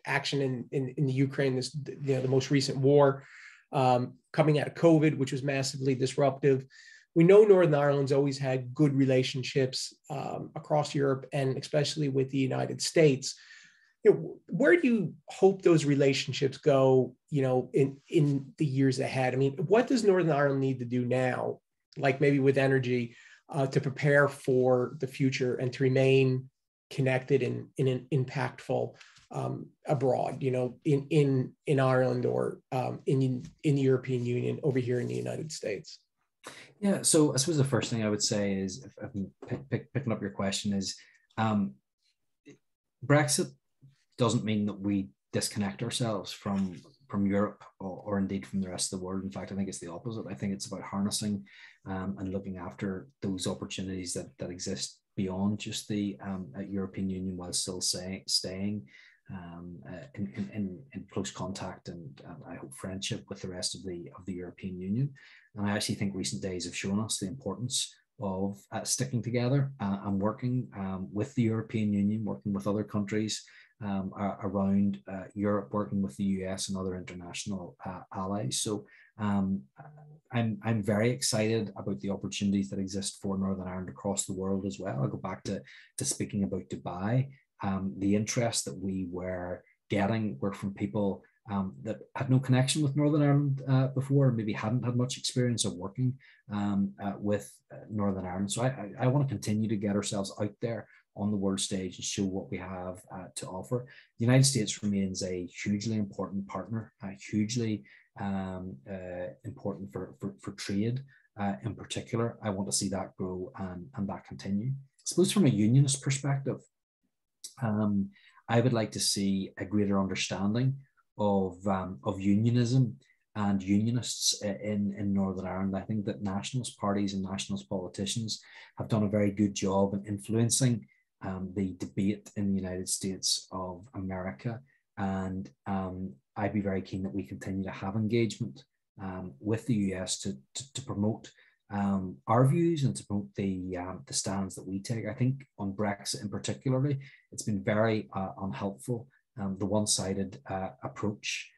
action in the Ukraine, the most recent war, coming out of COVID, which was massively disruptive. We know Northern Ireland's always had good relationships across Europe and especially with the United States. Where do you hope those relationships go, in the years ahead? I mean, what does Northern Ireland need to do now, like maybe with energy, to prepare for the future and to remain connected and impactful abroad, in Ireland or in the European Union over here in the United States? Yeah, so I suppose the first thing I would say is, if I'm picking up your question, is Brexit doesn't mean that we disconnect ourselves from Europe or indeed from the rest of the world. In fact, I think it's the opposite. I think it's about harnessing and looking after those opportunities that exist beyond just the European Union, while still staying in close contact and I hope friendship with the rest of the European Union. And I actually think recent days have shown us the importance of sticking together and working with the European Union, working with other countries around Europe, working with the US and other international allies. So I'm very excited about the opportunities that exist for Northern Ireland across the world as well. I'll go back to speaking about Dubai. The interest that we were getting were from people that had no connection with Northern Ireland before, maybe hadn't had much experience of working with Northern Ireland. So I want to continue to get ourselves out there on the world stage and show what we have to offer. The United States remains a hugely important partner, hugely important for trade in particular. I want to see that grow and that continue. I suppose from a unionist perspective, I would like to see a greater understanding of unionism and unionists in Northern Ireland. I think that nationalist parties and nationalist politicians have done a very good job in influencing the debate in the United States of America. And I'd be very keen that we continue to have engagement with the US to promote our views and to promote the stands that we take. I think on Brexit in particularly, it's been very unhelpful. The one-sided approach,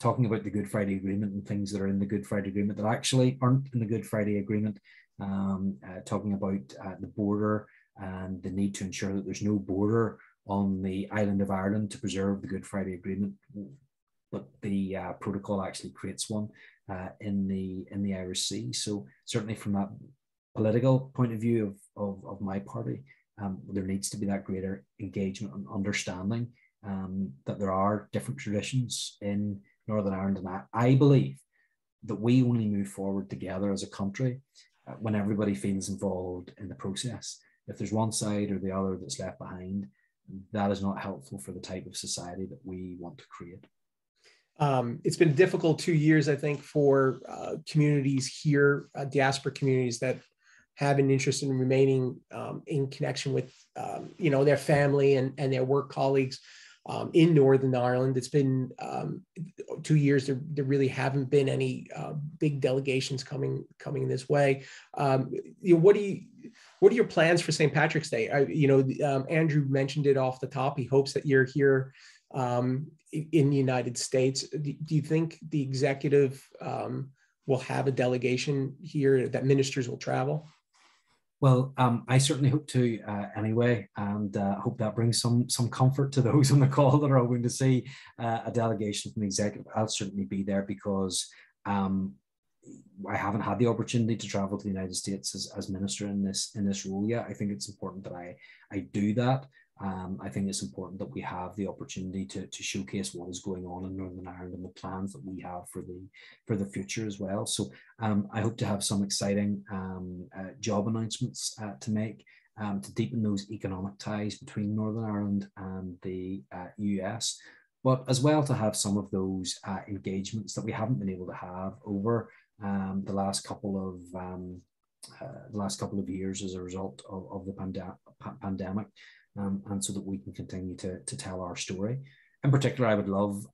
talking about the Good Friday Agreement and things that are in the Good Friday Agreement that actually aren't in the Good Friday Agreement, talking about the border and the need to ensure that there's no border on the island of Ireland to preserve the Good Friday Agreement, but the protocol actually creates one in the Irish Sea. So certainly from that political point of view of my party, there needs to be that greater engagement and understanding that there are different traditions in Northern Ireland. And I believe that we only move forward together as a country when everybody feels involved in the process. If there's one side or the other that's left behind, that is not helpful for the type of society that we want to create. It's been a difficult 2 years, I think, for communities here, diaspora communities that have an interest in remaining in connection with, their family and their work colleagues in Northern Ireland. It's been 2 years. There really haven't been any big delegations coming this way. What are your plans for St. Patrick's Day? Andrew mentioned it off the top. He hopes that you're here in the United States. Do you think the executive will have a delegation here, that ministers will travel? Well, I certainly hope to anyway, and hope that brings some comfort to those on the call that are hoping to see a delegation from the executive. I'll certainly be there because, I haven't had the opportunity to travel to the United States as minister in this role yet. I think it's important that I do that. I think it's important that we have the opportunity to showcase what is going on in Northern Ireland and the plans that we have for the future as well. So I hope to have some exciting job announcements to make to deepen those economic ties between Northern Ireland and the US, but as well to have some of those engagements that we haven't been able to have over the last couple of years as a result of the pandemic. And so that we can continue to tell our story. In particular, I would love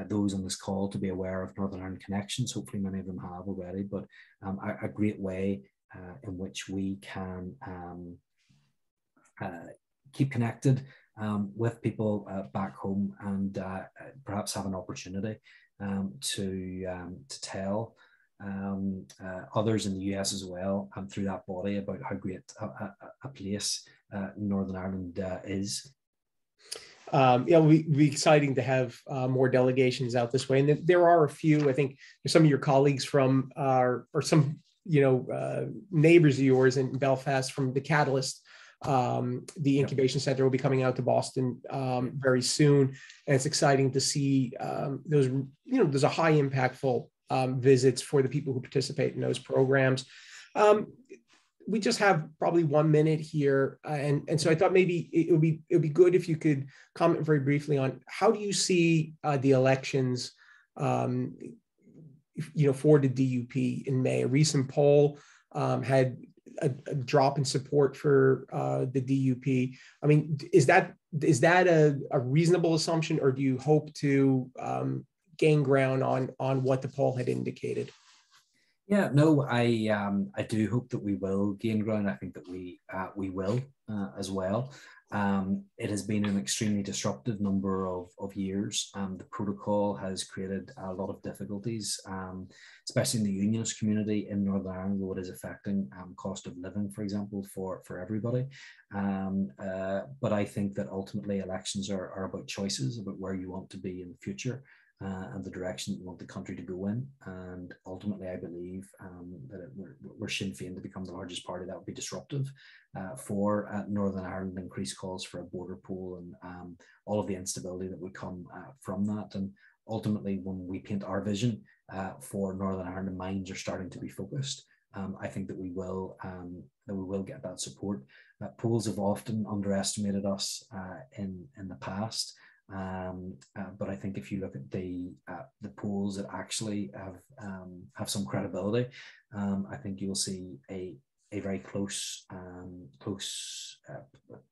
those on this call to be aware of Northern Ireland Connections. Hopefully many of them have already, but a great way in which we can keep connected with people back home and perhaps have an opportunity to tell others in the US as well, and through that body, about how great a place Northern Ireland is. Yeah, it'll be exciting to have more delegations out this way. And there are a few, I think some of your colleagues from, or some, neighbors of yours in Belfast from the Catalyst, the incubation center will be coming out to Boston very soon. And it's exciting to see those, there's a high impactful visits for the people who participate in those programs. We just have probably 1 minute here, and so I thought maybe it would be good if you could comment very briefly on how do you see the elections, for the DUP in May. A recent poll had a drop in support for the DUP. I mean, is that a reasonable assumption, or do you hope to gain ground on what the poll had indicated? Yeah, no, I do hope that we will gain ground. I think that we will as well. It has been an extremely disruptive number of years. The protocol has created a lot of difficulties, especially in the unionist community in Northern Ireland, what is affecting cost of living, for example, for everybody. But I think that ultimately elections are about choices, about where you want to be in the future. And the direction that you want the country to go in. And ultimately, I believe that were Sinn Féin to become the largest party, that would be disruptive for Northern Ireland, increased calls for a border pool and all of the instability that would come from that. And ultimately, when we paint our vision for Northern Ireland, the minds are starting to be focused. I think that we will get that support. Polls have often underestimated us in the past. But I think if you look at the polls that actually have some credibility, I think you will see a very close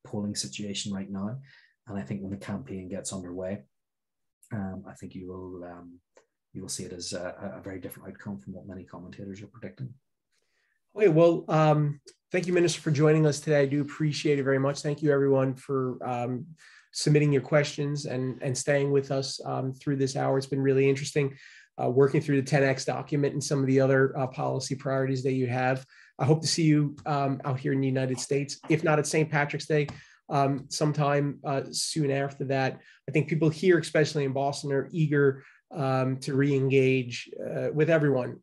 polling situation right now. And I think when the campaign gets underway, I think you will see it as a very different outcome from what many commentators are predicting. Okay, well, thank you, Minister, for joining us today. I do appreciate it very much. Thank you, everyone, for submitting your questions and staying with us through this hour. It's been really interesting working through the 10X document and some of the other policy priorities that you have. I hope to see you out here in the United States, if not at St. Patrick's Day, sometime soon after that. I think people here, especially in Boston, are eager to re-engage with everyone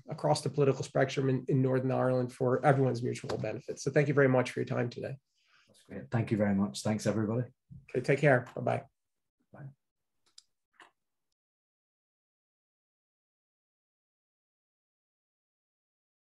across the political spectrum in Northern Ireland for everyone's mutual benefit. So thank you very much for your time today. That's great. Thank you very much. Thanks, everybody. Okay, take care. Bye-bye.